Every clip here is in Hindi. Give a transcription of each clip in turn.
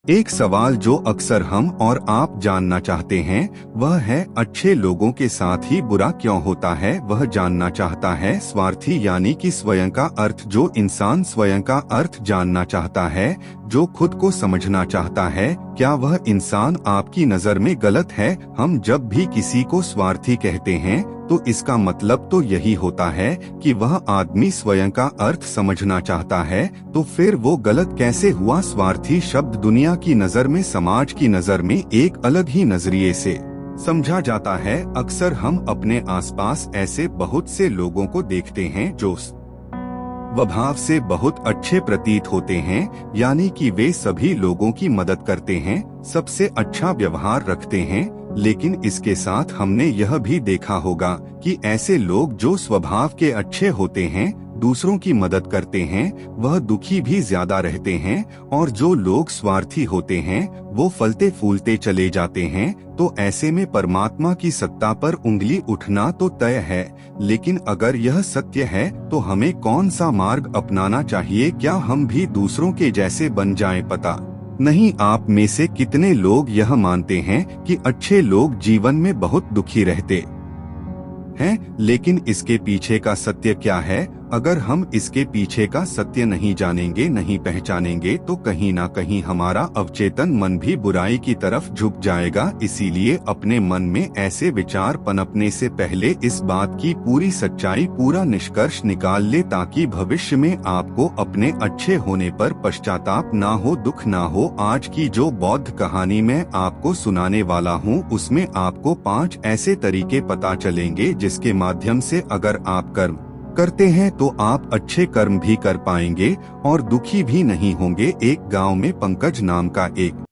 एक सवाल जो अक्सर हम और आप जानना चाहते हैं वह है अच्छे लोगों के साथ ही बुरा क्यों होता है। वह जानना चाहता है स्वार्थी यानी कि स्वयं का अर्थ। जो इंसान स्वयं का अर्थ जानना चाहता है, जो खुद को समझना चाहता है, क्या वह इंसान आपकी नजर में गलत है। हम जब भी किसी को स्वार्थी कहते हैं तो इसका मतलब तो यही होता है कि वह आदमी स्वयं का अर्थ समझना चाहता है। तो फिर वो गलत कैसे हुआ। स्वार्थी शब्द दुनिया की नजर में, समाज की नजर में एक अलग ही नजरिए से समझा जाता है। अक्सर हम अपने आसपास ऐसे बहुत से लोगों को देखते हैं जो स्वभाव से बहुत अच्छे प्रतीत होते हैं, यानी कि वे सभी लोगों की मदद करते हैं, सबसे अच्छा व्यवहार रखते हैं। लेकिन इसके साथ हमने यह भी देखा होगा कि ऐसे लोग जो स्वभाव के अच्छे होते हैं, दूसरों की मदद करते हैं, वह दुखी भी ज्यादा रहते हैं। और जो लोग स्वार्थी होते हैं वो फलते फूलते चले जाते हैं। तो ऐसे में परमात्मा की सत्ता पर उंगली उठना तो तय है। लेकिन अगर यह सत्य है तो हमें कौन सा मार्ग अपनाना चाहिए। क्या हम भी दूसरों के जैसे बन जाएं? पता नहीं आप में से कितने लोग यह मानते हैं कि अच्छे लोग जीवन में बहुत दुखी रहते हैं, लेकिन इसके पीछे का सत्य क्या है। अगर हम इसके पीछे का सत्य नहीं जानेंगे, नहीं पहचानेंगे, तो कहीं ना कहीं हमारा अवचेतन मन भी बुराई की तरफ झुक जाएगा। इसीलिए अपने मन में ऐसे विचार पनपने से पहले इस बात की पूरी सच्चाई, पूरा निष्कर्ष निकाल ले, ताकि भविष्य में आपको अपने अच्छे होने पर पश्चाताप ना हो, दुख ना हो। आज की जो बौद्ध कहानी मैं आपको सुनाने वाला हूँ उसमें आपको 5 ऐसे तरीके पता चलेंगे जिसके माध्यम से अगर आप कर्म करते हैं तो आप अच्छे कर्म भी कर पाएंगे और दुखी भी नहीं होंगे। एक गांव में पंकज नाम का एक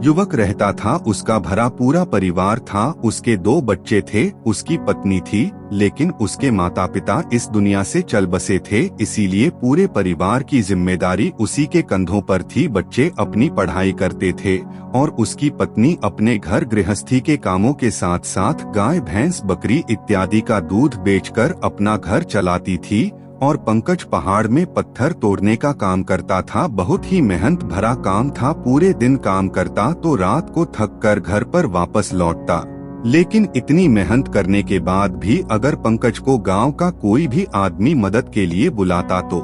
युवक रहता था। उसका भरा पूरा परिवार था। उसके 2 बच्चे थे, उसकी पत्नी थी, लेकिन उसके माता पिता इस दुनिया से चल बसे थे। इसीलिए पूरे परिवार की जिम्मेदारी उसी के कंधों पर थी। बच्चे अपनी पढ़ाई करते थे और उसकी पत्नी अपने घर गृहस्थी के कामों के साथ साथ गाय, भैंस, बकरी इत्यादि का दूध बेचकर अपना घर चलाती थी। और पंकज पहाड़ में पत्थर तोड़ने का काम करता था। बहुत ही मेहनत भरा काम था। पूरे दिन काम करता तो रात को थक कर घर पर वापस लौटता। लेकिन इतनी मेहनत करने के बाद भी अगर पंकज को गांव का कोई भी आदमी मदद के लिए बुलाता तो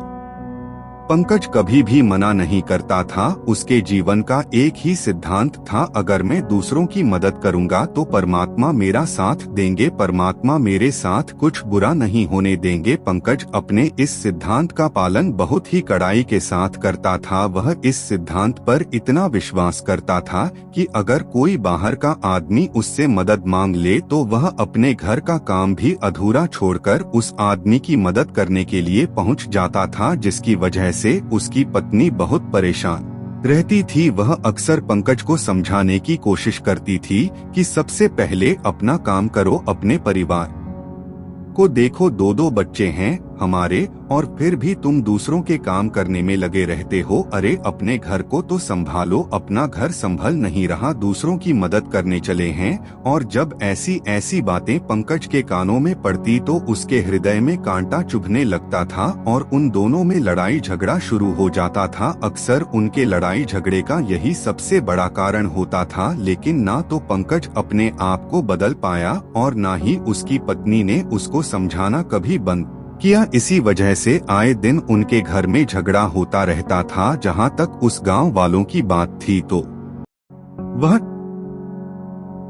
पंकज कभी भी मना नहीं करता था। उसके जीवन का एक ही सिद्धांत था, अगर मैं दूसरों की मदद करूंगा तो परमात्मा मेरा साथ देंगे, परमात्मा मेरे साथ कुछ बुरा नहीं होने देंगे। पंकज अपने इस सिद्धांत का पालन बहुत ही कड़ाई के साथ करता था। वह इस सिद्धांत पर इतना विश्वास करता था कि अगर कोई बाहर का आदमी उससे मदद मांग ले तो वह अपने घर का काम भी अधूरा छोड़कर उस आदमी की मदद करने के लिए पहुंच जाता था, जिसकी वजह से उसकी पत्नी बहुत परेशान रहती थी। वह अक्सर पंकज को समझाने की कोशिश करती थी कि सबसे पहले अपना काम करो, अपने परिवार को देखो। 2 बच्चे हैं हमारे और फिर भी तुम दूसरों के काम करने में लगे रहते हो। अरे अपने घर को तो संभालो, अपना घर संभल नहीं रहा, दूसरों की मदद करने चले हैं। और जब ऐसी ऐसी बातें पंकज के कानों में पड़ती तो उसके हृदय में कांटा चुभने लगता था और उन दोनों में लड़ाई झगड़ा शुरू हो जाता था। अक्सर उनके लड़ाई झगड़े का यही सबसे बड़ा कारण होता था। लेकिन ना तो पंकज अपने आप को बदल पाया और ना ही उसकी पत्नी ने उसको समझाना कभी बंद किया। इसी वजह से आए दिन उनके घर में झगड़ा होता रहता था। जहां तक उस गांव वालों की बात थी तो वह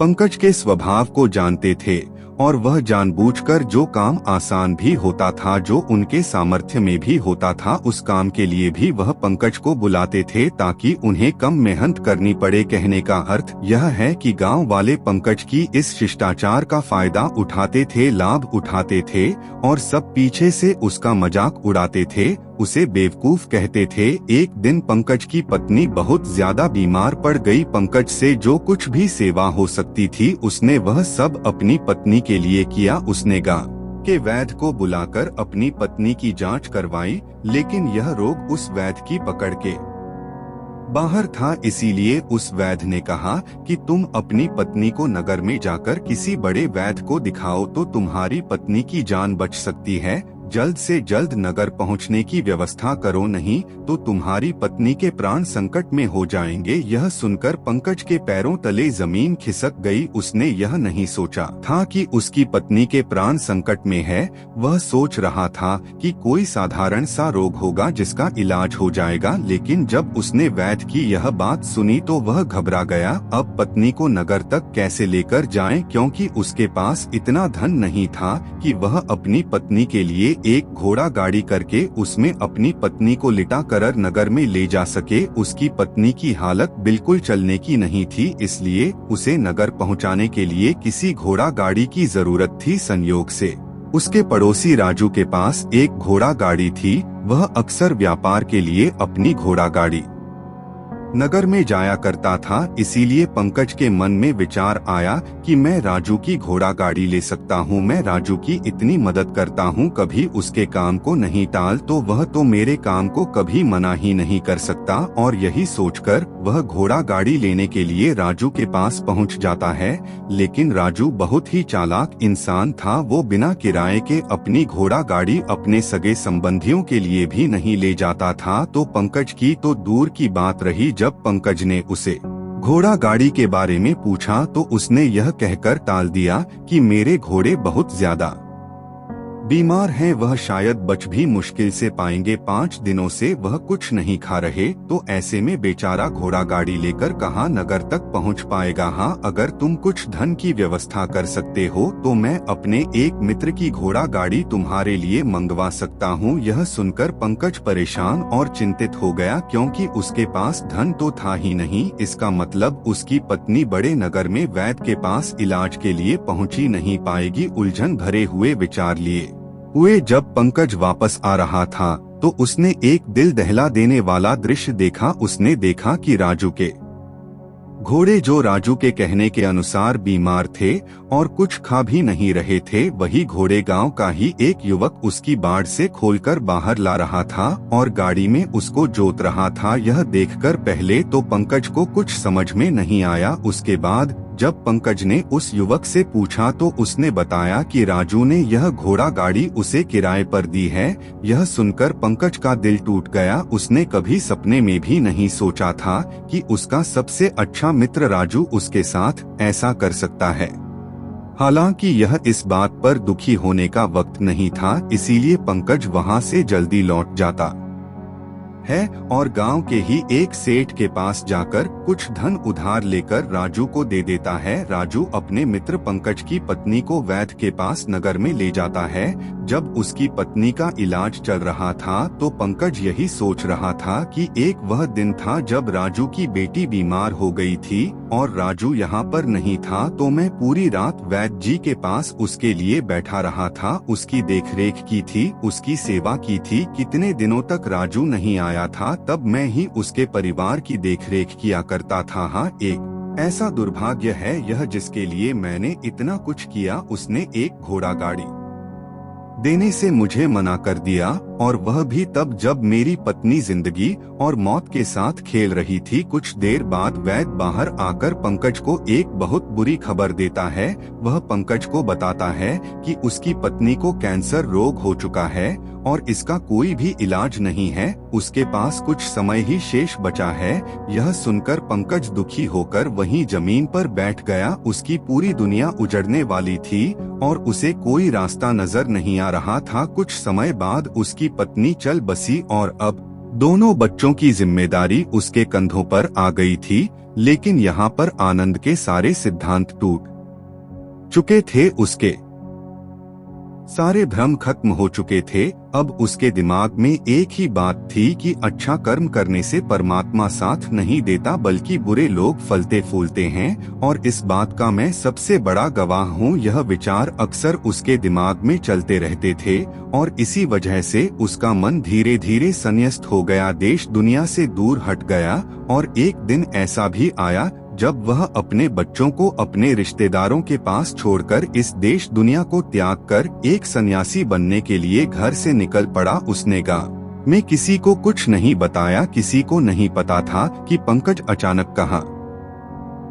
पंकज के स्वभाव को जानते थे और वह जानबूझकर जो काम आसान भी होता था, जो उनके सामर्थ्य में भी होता था, उस काम के लिए भी वह पंकज को बुलाते थे ताकि उन्हें कम मेहनत करनी पड़े। कहने का अर्थ यह है कि गांव वाले पंकज की इस शिष्टाचार का फायदा उठाते थे, लाभ उठाते थे और सब पीछे से उसका मजाक उड़ाते थे, उसे बेवकूफ कहते थे। एक दिन पंकज की पत्नी बहुत ज्यादा बीमार पड़ गई। पंकज से जो कुछ भी सेवा हो सकती थी उसने वह सब अपनी पत्नी के लिए किया। उसने गांव के वैद्य को बुलाकर अपनी पत्नी की जांच करवाई, लेकिन यह रोग उस वैद्य की पकड़ के बाहर था। इसीलिए उस वैद्य ने कहा कि तुम अपनी पत्नी को नगर में जाकर किसी बड़े वैद्य को दिखाओ तो तुम्हारी पत्नी की जान बच सकती है। जल्द से जल्द नगर पहुंचने की व्यवस्था करो, नहीं तो तुम्हारी पत्नी के प्राण संकट में हो जाएंगे। यह सुनकर पंकज के पैरों तले जमीन खिसक गई। उसने यह नहीं सोचा था कि उसकी पत्नी के प्राण संकट में है। वह सोच रहा था कि कोई साधारण सा रोग होगा जिसका इलाज हो जाएगा, लेकिन जब उसने वैद्य की यह बात सुनी तो वह घबरा गया। अब पत्नी को नगर तक कैसे लेकर जाएं, क्योंकि उसके पास इतना धन नहीं था कि वह अपनी पत्नी के लिए एक घोड़ा गाड़ी करके उसमें अपनी पत्नी को लिटा कर नगर में ले जा सके। उसकी पत्नी की हालत बिल्कुल चलने की नहीं थी, इसलिए उसे नगर पहुंचाने के लिए किसी घोड़ा गाड़ी की जरूरत थी। संयोग से उसके पड़ोसी राजू के पास एक घोड़ा गाड़ी थी। वह अक्सर व्यापार के लिए अपनी घोड़ा गाड़ी नगर में जाया करता था, इसीलिए पंकज के मन में विचार आया कि मैं राजू की घोड़ा गाड़ी ले सकता हूँ। मैं राजू की इतनी मदद करता हूँ, कभी उसके काम को नहीं टाल तो वह तो मेरे काम को कभी मना ही नहीं कर सकता। और यही सोचकर वह घोड़ा गाड़ी लेने के लिए राजू के पास पहुँच जाता है। लेकिन राजू बहुत ही चालाक इंसान था। वो बिना किराए के अपनी घोड़ा गाड़ी अपने सगे संबंधियों के लिए भी नहीं ले जाता था। तो पंकज की तो दूर की बात रही, जब पंकज ने उसे घोड़ा गाड़ी के बारे में पूछा तो उसने यह कहकर टाल दिया कि मेरे घोड़े बहुत ज्यादा बीमार हैं, वह शायद बच भी मुश्किल से पाएंगे। 5 दिनों से वह कुछ नहीं खा रहे, तो ऐसे में बेचारा घोड़ा गाड़ी लेकर कहाँ नगर तक पहुँच पाएगा। हाँ, अगर तुम कुछ धन की व्यवस्था कर सकते हो तो मैं अपने एक मित्र की घोड़ा गाड़ी तुम्हारे लिए मंगवा सकता हूँ। यह सुनकर पंकज परेशान और चिंतित हो गया, क्योंकि उसके पास धन तो था ही नहीं। इसका मतलब उसकी पत्नी बड़े नगर में वैद्य के पास इलाज के लिए पहुँची नहीं पाएगी। उलझन भरे हुए विचार लिए हुए जब पंकज वापस आ रहा था तो उसने एक दिल दहला देने वाला दृश्य देखा। उसने देखा कि राजू के घोड़े, जो राजू के कहने के अनुसार बीमार थे और कुछ खा भी नहीं रहे थे, वही घोड़े गांव का ही एक युवक उसकी बाड़ से खोलकर बाहर ला रहा था और गाड़ी में उसको जोत रहा था। यह देखकर पहले तो पंकज को कुछ समझ में नहीं आया। उसके बाद जब पंकज ने उस युवक से पूछा तो उसने बताया कि राजू ने यह घोड़ा गाड़ी उसे किराए पर दी है। यह सुनकर पंकज का दिल टूट गया। उसने कभी सपने में भी नहीं सोचा था कि उसका सबसे अच्छा मित्र राजू उसके साथ ऐसा कर सकता है। हालांकि यह इस बात पर दुखी होने का वक्त नहीं था, इसीलिए पंकज वहां से जल्दी लौट जाता है और गांव के ही एक सेठ के पास जाकर कुछ धन उधार लेकर राजू को दे देता है। राजू अपने मित्र पंकज की पत्नी को वैद्य के पास नगर में ले जाता है। जब उसकी पत्नी का इलाज चल रहा था तो पंकज यही सोच रहा था कि एक वह दिन था जब राजू की बेटी बीमार हो गई थी और राजू यहाँ पर नहीं था, तो मैं पूरी रात वैद्य जी के पास उसके लिए बैठा रहा था, उसकी देखरेख की थी, उसकी सेवा की थी। कितने दिनों तक राजू नहीं आया था, तब मैं ही उसके परिवार की देखरेख किया करता था। हाँ, एक ऐसा दुर्भाग्य है यह जिसके लिए मैंने इतना कुछ किया, उसने एक घोड़ा गाड़ी देने से मुझे मना कर दिया, और वह भी तब जब मेरी पत्नी जिंदगी और मौत के साथ खेल रही थी। कुछ देर बाद वैद्य बाहर आकर पंकज को एक बहुत बुरी खबर देता है। वह पंकज को बताता है कि उसकी पत्नी को कैंसर रोग हो चुका है और इसका कोई भी इलाज नहीं है, उसके पास कुछ समय ही शेष बचा है। यह सुनकर पंकज दुखी होकर वहीं जमीन पर बैठ गया। उसकी पूरी दुनिया उजड़ने वाली थी और उसे कोई रास्ता नजर नहीं आ रहा था। कुछ समय बाद उसकी पत्नी चल बसी और अब दोनों बच्चों की जिम्मेदारी उसके कंधों पर आ गई थी। लेकिन यहाँ पर आनंद के सारे सिद्धांत टूट चुके थे, उसके सारे भ्रम खत्म हो चुके थे। अब उसके दिमाग में एक ही बात थी कि अच्छा कर्म करने से परमात्मा साथ नहीं देता, बल्कि बुरे लोग फलते फूलते हैं, और इस बात का मैं सबसे बड़ा गवाह हूँ। यह विचार अक्सर उसके दिमाग में चलते रहते थे और इसी वजह से उसका मन धीरे धीरे संन्यस्त हो गया, देश दुनिया से दूर हट गया। और एक दिन ऐसा भी आया जब वह अपने बच्चों को अपने रिश्तेदारों के पास छोड़कर इस देश दुनिया को त्याग कर एक सन्यासी बनने के लिए घर से निकल पड़ा। उसने गाँव में किसी को कुछ नहीं बताया, किसी को नहीं पता था कि पंकज अचानक कहाँ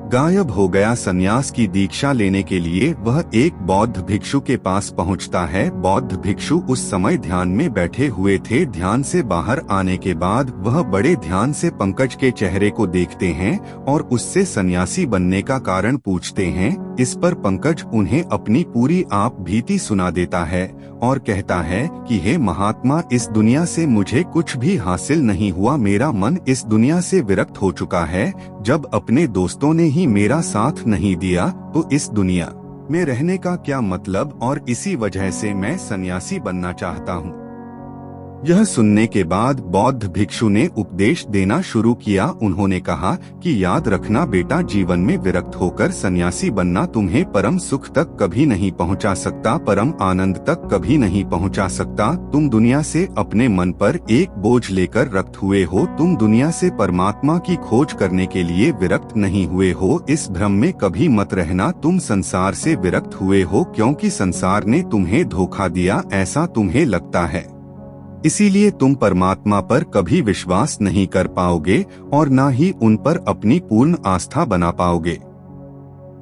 गायब हो गया। संन्यास की दीक्षा लेने के लिए वह एक बौद्ध भिक्षु के पास पहुंचता है। बौद्ध भिक्षु उस समय ध्यान में बैठे हुए थे। ध्यान से बाहर आने के बाद वह बड़े ध्यान से पंकज के चेहरे को देखते हैं और उससे सन्यासी बनने का कारण पूछते हैं। इस पर पंकज उन्हें अपनी पूरी आप बीती सुना देता है और कहता है कि हे महात्मा, इस दुनिया से मुझे कुछ भी हासिल नहीं हुआ। मेरा मन इस दुनिया से विरक्त हो चुका है। जब अपने दोस्तों ने ही मेरा साथ नहीं दिया तो इस दुनिया में रहने का क्या मतलब, और इसी वजह से मैं सन्यासी बनना चाहता हूँ। यह सुनने के बाद बौद्ध भिक्षु ने उपदेश देना शुरू किया। उन्होंने कहा कि याद रखना बेटा, जीवन में विरक्त होकर सन्यासी बनना तुम्हें परम सुख तक कभी नहीं पहुंचा सकता, परम आनंद तक कभी नहीं पहुंचा सकता। तुम दुनिया से अपने मन पर एक बोझ लेकर रक्त हुए हो। तुम दुनिया से परमात्मा की खोज करने के लिए विरक्त नहीं हुए हो। इस भ्रम में कभी मत रहना तुम संसार से विरक्त हुए हो, क्योंकि संसार ने तुम्हें धोखा दिया, ऐसा तुम्हें लगता है। इसीलिए तुम परमात्मा पर कभी विश्वास नहीं कर पाओगे और न ही उन पर अपनी पूर्ण आस्था बना पाओगे।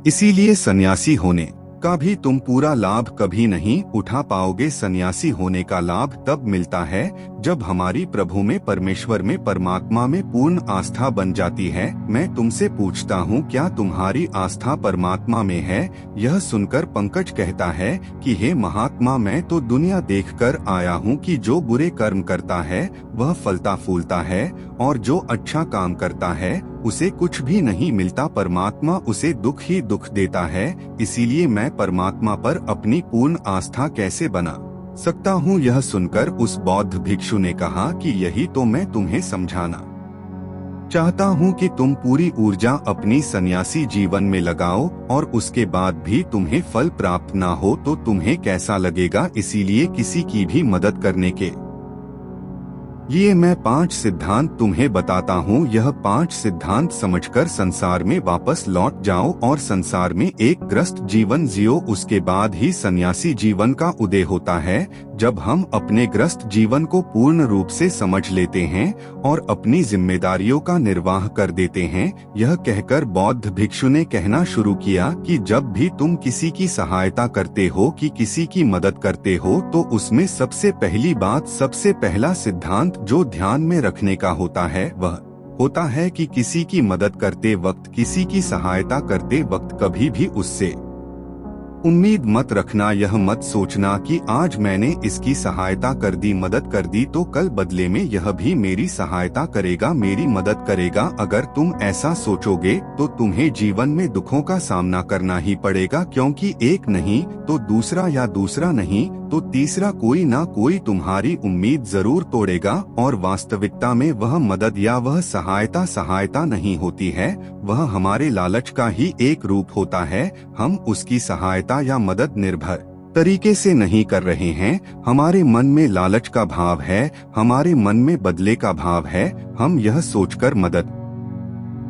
इसीलिए सन्यासी होने का भी तुम पूरा लाभ कभी नहीं उठा पाओगे। सन्यासी होने का लाभ तब मिलता है जब हमारी प्रभु में, परमेश्वर में, परमात्मा में पूर्ण आस्था बन जाती है। मैं तुमसे पूछता हूँ, क्या तुम्हारी आस्था परमात्मा में है? यह सुनकर पंकज कहता है कि हे महात्मा, मैं तो दुनिया देखकर आया हूँ कि जो बुरे कर्म करता है वह फलता फूलता है और जो अच्छा काम करता है उसे कुछ भी नहीं मिलता। परमात्मा उसे दुख ही दुख देता है। इसीलिए मैं परमात्मा पर अपनी पूर्ण आस्था कैसे बना सकता हूँ? यह सुनकर उस बौद्ध भिक्षु ने कहा कि यही तो मैं तुम्हें समझाना चाहता हूँ कि तुम पूरी ऊर्जा अपनी सन्यासी जीवन में लगाओ और उसके बाद भी तुम्हें फल प्राप्त ना हो तो तुम्हें कैसा लगेगा। इसीलिए किसी की भी मदद करने के ये मैं 5 सिद्धांत तुम्हें बताता हूँ। यह 5 सिद्धांत समझकर संसार में वापस लौट जाओ और संसार में एक ग्रस्त जीवन जियो। उसके बाद ही सन्यासी जीवन का उदय होता है। जब हम अपने ग्रस्त जीवन को पूर्ण रूप से समझ लेते हैं और अपनी जिम्मेदारियों का निर्वाह कर देते हैं। यह कहकर बौद्ध भिक्षु ने कहना शुरू किया कि जब भी तुम किसी की सहायता करते हो, कि किसी की मदद करते हो, तो उसमें सबसे पहली बात, सबसे पहला सिद्धांत जो ध्यान में रखने का होता है वह होता है कि किसी की मदद करते वक्त, किसी की सहायता करते वक्त कभी भी उससे उम्मीद मत रखना। यह मत सोचना कि आज मैंने इसकी सहायता कर दी, मदद कर दी, तो कल बदले में यह भी मेरी सहायता करेगा, मेरी मदद करेगा। अगर तुम ऐसा सोचोगे तो तुम्हें जीवन में दुखों का सामना करना ही पड़ेगा, क्योंकि एक नहीं तो दूसरा, या दूसरा नहीं तो तीसरा, कोई ना कोई तुम्हारी उम्मीद जरूर तोड़ेगा। और वास्तविकता में वह मदद या वह सहायता नहीं होती है, वह हमारे लालच का ही एक रूप होता है। हम उसकी सहायता या मदद निर्भर तरीके से नहीं कर रहे हैं। हमारे मन में लालच का भाव है, हमारे मन में बदले का भाव है। हम यह सोचकर मदद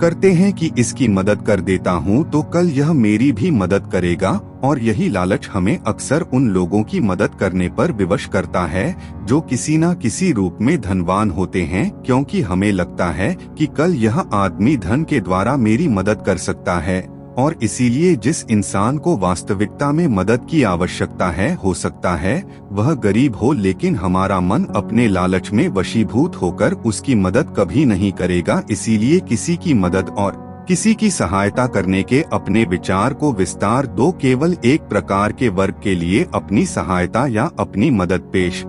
करते हैं कि इसकी मदद कर देता हूँ तो कल यह मेरी भी मदद करेगा, और यही लालच हमें अक्सर उन लोगों की मदद करने पर विवश करता है जो किसी न किसी रूप में धनवान होते हैं, क्योंकि हमें लगता है कि कल यह आदमी धन के द्वारा मेरी मदद कर सकता है। और इसीलिए जिस इंसान को वास्तविकता में मदद की आवश्यकता है, हो सकता है वह गरीब हो, लेकिन हमारा मन अपने लालच में वशीभूत होकर उसकी मदद कभी नहीं करेगा। इसीलिए किसी की मदद और किसी की सहायता करने के अपने विचार को विस्तार दो। केवल एक प्रकार के वर्ग के लिए अपनी सहायता या अपनी मदद पेश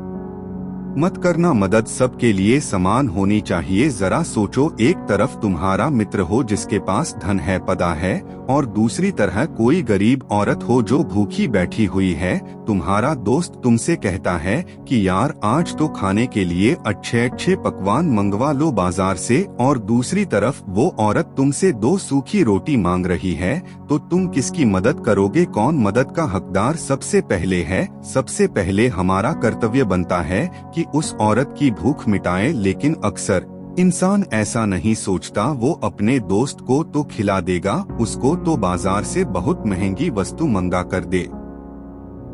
मत करना। मदद सबके लिए समान होनी चाहिए। जरा सोचो, एक तरफ तुम्हारा मित्र हो जिसके पास धन है, पदा है, और दूसरी तरह कोई गरीब औरत हो जो भूखी बैठी हुई है। तुम्हारा दोस्त तुमसे कहता है कि यार आज तो खाने के लिए अच्छे अच्छे पकवान मंगवा लो बाजार से, और दूसरी तरफ वो औरत तुमसे 2 सूखी रोटी मांग रही है, तो तुम किसकी मदद करोगे? कौन मदद का हकदार सबसे पहले है? सबसे पहले हमारा कर्तव्य बनता है कि उस औरत की भूख मिटाएं, लेकिन अक्सर इंसान ऐसा नहीं सोचता। वो अपने दोस्त को तो खिला देगा, उसको तो बाजार से बहुत महंगी वस्तु मंगा कर दे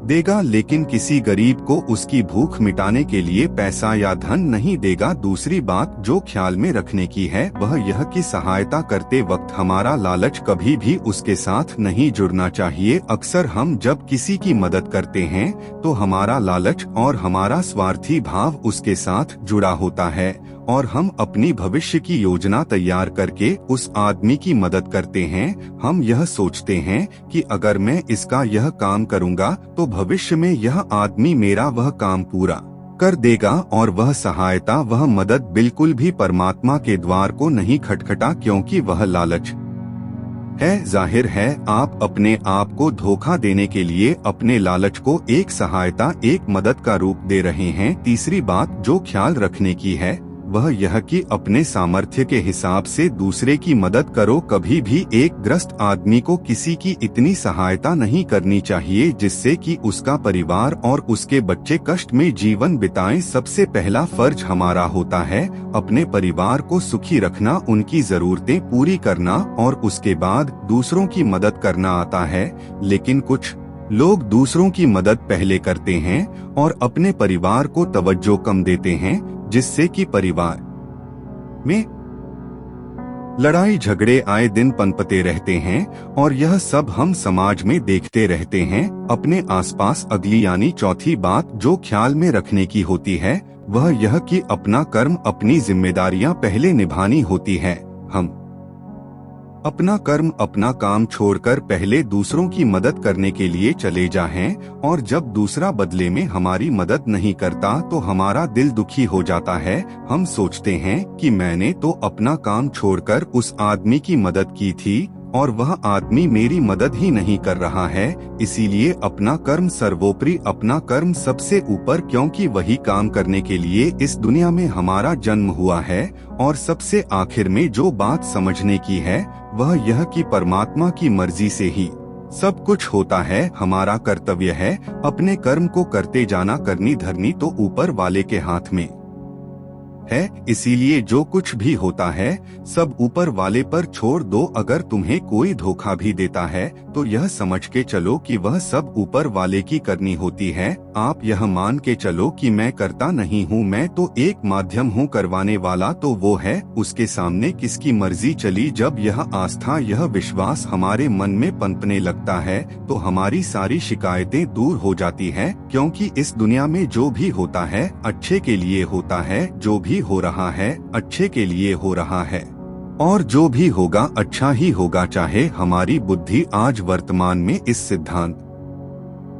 देगा, लेकिन किसी गरीब को उसकी भूख मिटाने के लिए पैसा या धन नहीं देगा। दूसरी बात जो ख्याल में रखने की है वह यह कि सहायता करते वक्त हमारा लालच कभी भी उसके साथ नहीं जुड़ना चाहिए। अक्सर हम जब किसी की मदद करते हैं तो हमारा लालच और हमारा स्वार्थी भाव उसके साथ जुड़ा होता है और हम अपनी भविष्य की योजना तैयार करके उस आदमी की मदद करते हैं। हम यह सोचते हैं कि अगर मैं इसका यह काम करूंगा तो भविष्य में यह आदमी मेरा वह काम पूरा कर देगा, और वह सहायता वह मदद बिल्कुल भी परमात्मा के द्वार को नहीं खटखटा, क्योंकि वह लालच है। जाहिर है आप अपने आप को धोखा देने के लिए अपने लालच को एक सहायता, एक मदद का रूप दे रहे हैं। तीसरी बात जो ख्याल रखने की है वह यह कि अपने सामर्थ्य के हिसाब से दूसरे की मदद करो। कभी भी एक ग्रस्त आदमी को किसी की इतनी सहायता नहीं करनी चाहिए जिससे कि उसका परिवार और उसके बच्चे कष्ट में जीवन बिताएं। सबसे पहला फर्ज हमारा होता है अपने परिवार को सुखी रखना, उनकी जरूरतें पूरी करना, और उसके बाद दूसरों की मदद करना आता है। लेकिन कुछ लोग दूसरों की मदद पहले करते हैं और अपने परिवार को तवज्जो कम देते हैं, जिससे कि परिवार में लड़ाई झगड़े आए दिन पनपते रहते हैं और यह सब हम समाज में देखते रहते हैं। अपने आसपास अगली यानी चौथी बात जो ख्याल में रखने की होती है वह यह कि अपना कर्म, अपनी जिम्मेदारियां पहले निभानी होती है। हम अपना कर्म, अपना काम छोड़कर पहले दूसरों की मदद करने के लिए चले जाएं, और जब दूसरा बदले में हमारी मदद नहीं करता तो हमारा दिल दुखी हो जाता है। हम सोचते हैं कि मैंने तो अपना काम छोड़कर उस आदमी की मदद की थी और वह आदमी मेरी मदद ही नहीं कर रहा है। इसीलिए अपना कर्म सर्वोपरि, अपना कर्म सबसे ऊपर, क्योंकि वही काम करने के लिए इस दुनिया में हमारा जन्म हुआ है। और सबसे आखिर में जो बात समझने की है वह यह कि परमात्मा की मर्जी से ही सब कुछ होता है। हमारा कर्तव्य है अपने कर्म को करते जाना, करनी धरनी तो ऊपर वाले के हाथ में है। इसीलिए जो कुछ भी होता है सब ऊपर वाले पर छोड़ दो। अगर तुम्हें कोई धोखा भी देता है तो यह समझ के चलो कि वह सब ऊपर वाले की करनी होती है। आप यह मान के चलो कि मैं करता नहीं हूँ, मैं तो एक माध्यम हूँ, करवाने वाला तो वो है, उसके सामने किसकी मर्जी चली। जब यह आस्था, यह विश्वास हमारे मन में पनपने लगता है तो हमारी सारी शिकायतें दूर हो जाती है, क्योंकि इस दुनिया में जो भी होता है अच्छे के लिए होता है। जो भी हो रहा है अच्छे के लिए हो रहा है और जो भी होगा अच्छा ही होगा। चाहे हमारी बुद्धि आज वर्तमान में इस सिद्धांत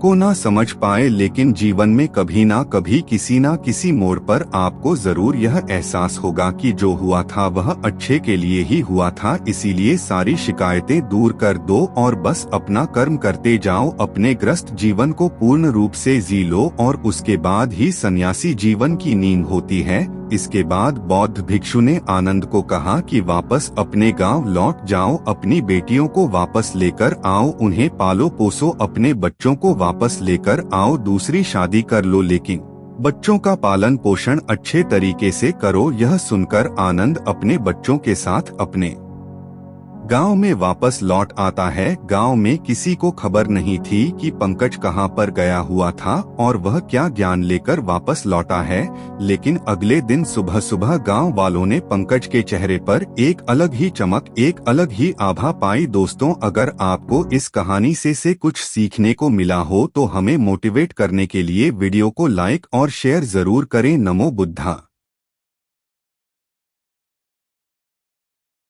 को ना समझ पाए, लेकिन जीवन में कभी ना कभी किसी ना किसी मोड़ पर आपको जरूर यह एहसास होगा कि जो हुआ था वह अच्छे के लिए ही हुआ था। इसीलिए सारी शिकायतें दूर कर दो और बस अपना कर्म करते जाओ। अपने ग्रस्त जीवन को पूर्ण रूप से जी लो और उसके बाद ही सन्यासी जीवन की नींव होती है। इसके बाद बौद्ध भिक्षु ने आनंद को कहा कि वापस अपने गांव लौट जाओ, अपनी बेटियों को वापस लेकर आओ, उन्हें पालो पोसो, अपने बच्चों को वापस लेकर आओ, दूसरी शादी कर लो, लेकिन बच्चों का पालन पोषण अच्छे तरीके से करो। यह सुनकर आनंद अपने बच्चों के साथ अपने गांव में वापस लौट आता है। गांव में किसी को खबर नहीं थी कि पंकज कहां पर गया हुआ था और वह क्या ज्ञान लेकर वापस लौटा है। लेकिन अगले दिन सुबह सुबह गांव वालों ने पंकज के चेहरे पर एक अलग ही चमक, एक अलग ही आभा पाई। दोस्तों, अगर आपको इस कहानी से कुछ सीखने को मिला हो तो हमें मोटिवेट करने के लिए वीडियो को लाइक और शेयर जरूर करें। नमो बुद्धा।